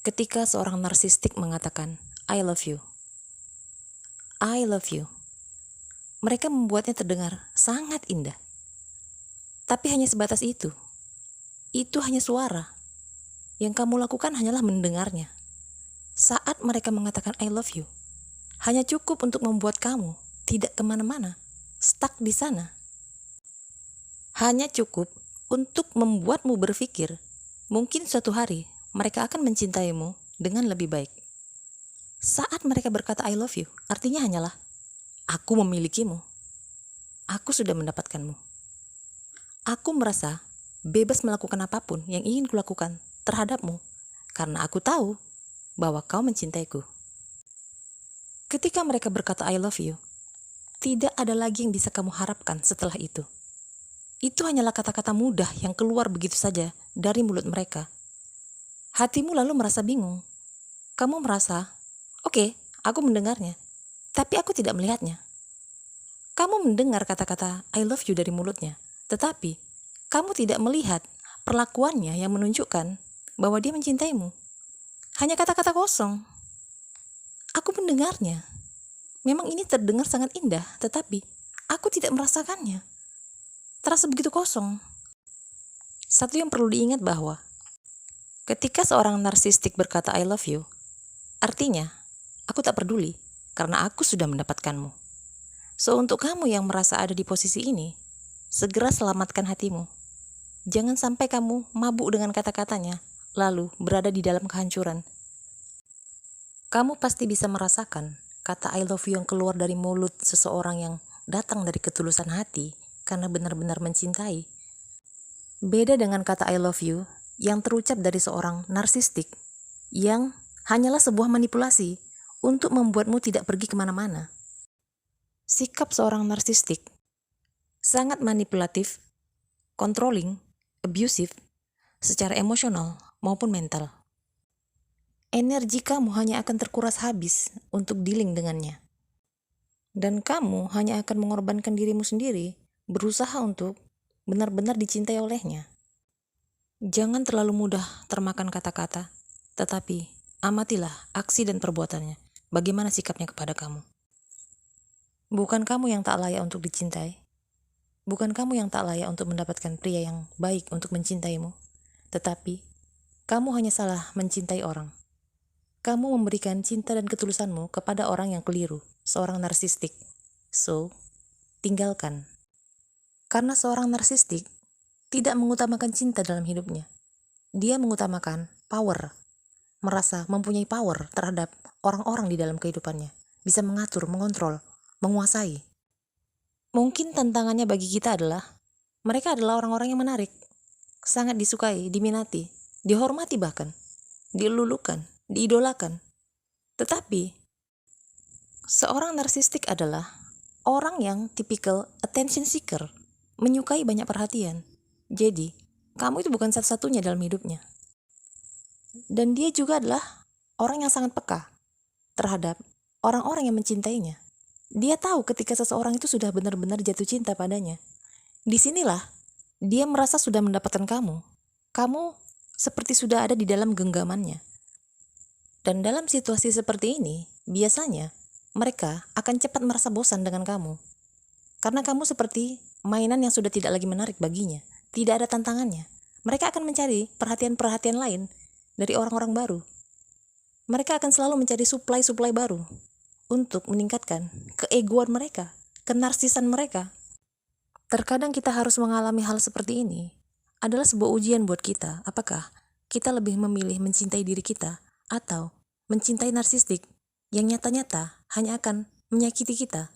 Ketika seorang narsistik mengatakan, I love you. I love you. Mereka membuatnya terdengar sangat indah. Tapi hanya sebatas itu. Itu hanya suara. Yang kamu lakukan hanyalah mendengarnya. Saat mereka mengatakan I love you, hanya cukup untuk membuat kamu tidak kemana-mana, stuck di sana. Hanya cukup untuk membuatmu berpikir, mungkin suatu hari mereka akan mencintaimu dengan lebih baik. Saat mereka berkata I love you, artinya hanyalah, aku memilikimu. Aku sudah mendapatkanmu. Aku merasa bebas melakukan apapun yang ingin kulakukan terhadapmu, karena aku tahu bahwa kau mencintaiku. Ketika mereka berkata I love you, tidak ada lagi yang bisa kamu harapkan setelah itu. Itu hanyalah kata-kata mudah yang keluar begitu saja dari mulut mereka. Hatimu lalu merasa bingung. Kamu merasa, oke, aku mendengarnya, tapi aku tidak melihatnya. Kamu mendengar kata-kata I love you dari mulutnya, tetapi kamu tidak melihat perlakuannya yang menunjukkan bahwa dia mencintaimu. Hanya kata-kata kosong. Aku mendengarnya. Memang ini terdengar sangat indah, tetapi aku tidak merasakannya. Terasa begitu kosong. Satu yang perlu diingat bahwa ketika seorang narsistik berkata I love you, artinya aku tak peduli karena aku sudah mendapatkanmu. So untuk kamu yang merasa ada di posisi ini, segera selamatkan hatimu. Jangan sampai kamu mabuk dengan kata-katanya, lalu berada di dalam kehancuran. Kamu pasti bisa merasakan kata I love you yang keluar dari mulut seseorang yang datang dari ketulusan hati karena benar-benar mencintai. Beda dengan kata I love you yang terucap dari seorang narsistik yang hanyalah sebuah manipulasi untuk membuatmu tidak pergi kemana-mana. Sikap seorang narsistik sangat manipulatif, controlling, abusive, secara emosional maupun mental. Energi kamu hanya akan terkuras habis untuk dealing dengannya. Dan kamu hanya akan mengorbankan dirimu sendiri, berusaha untuk benar-benar dicintai olehnya. Jangan terlalu mudah termakan kata-kata, tetapi amatilah aksi dan perbuatannya. Bagaimana sikapnya kepada kamu. Bukan kamu yang tak layak untuk dicintai. Bukan kamu yang tak layak untuk mendapatkan pria yang baik untuk mencintaimu. Tetapi, kamu hanya salah mencintai orang. Kamu memberikan cinta dan ketulusanmu kepada orang yang keliru, seorang narsistik. So, tinggalkan. Karena seorang narsistik tidak mengutamakan cinta dalam hidupnya. Dia mengutamakan power, merasa mempunyai power terhadap orang-orang di dalam kehidupannya. Bisa mengatur, mengontrol, menguasai. Mungkin tantangannya bagi kita adalah, mereka adalah orang-orang yang menarik, sangat disukai, diminati, dihormati bahkan, dielulukan, diidolakan. Tetapi, seorang narsistik adalah orang yang tipikal attention seeker, menyukai banyak perhatian. Jadi, kamu itu bukan satu-satunya dalam hidupnya. Dan dia juga adalah orang yang sangat peka terhadap orang-orang yang mencintainya. Dia tahu ketika seseorang itu sudah benar-benar jatuh cinta padanya. Disinilah dia merasa sudah mendapatkan kamu. Kamu seperti sudah ada di dalam genggamannya. Dan dalam situasi seperti ini, biasanya mereka akan cepat merasa bosan dengan kamu. Karena kamu seperti mainan yang sudah tidak lagi menarik baginya. Tidak ada tantangannya. Mereka akan mencari perhatian-perhatian lain dari orang-orang baru. Mereka akan selalu mencari supply-supply baru untuk meningkatkan keegoan mereka, kenarsisan mereka. Terkadang kita harus mengalami hal seperti ini. Adalah sebuah ujian buat kita. Apakah kita lebih memilih mencintai diri kita atau mencintai narsistik yang nyata-nyata hanya akan menyakiti kita?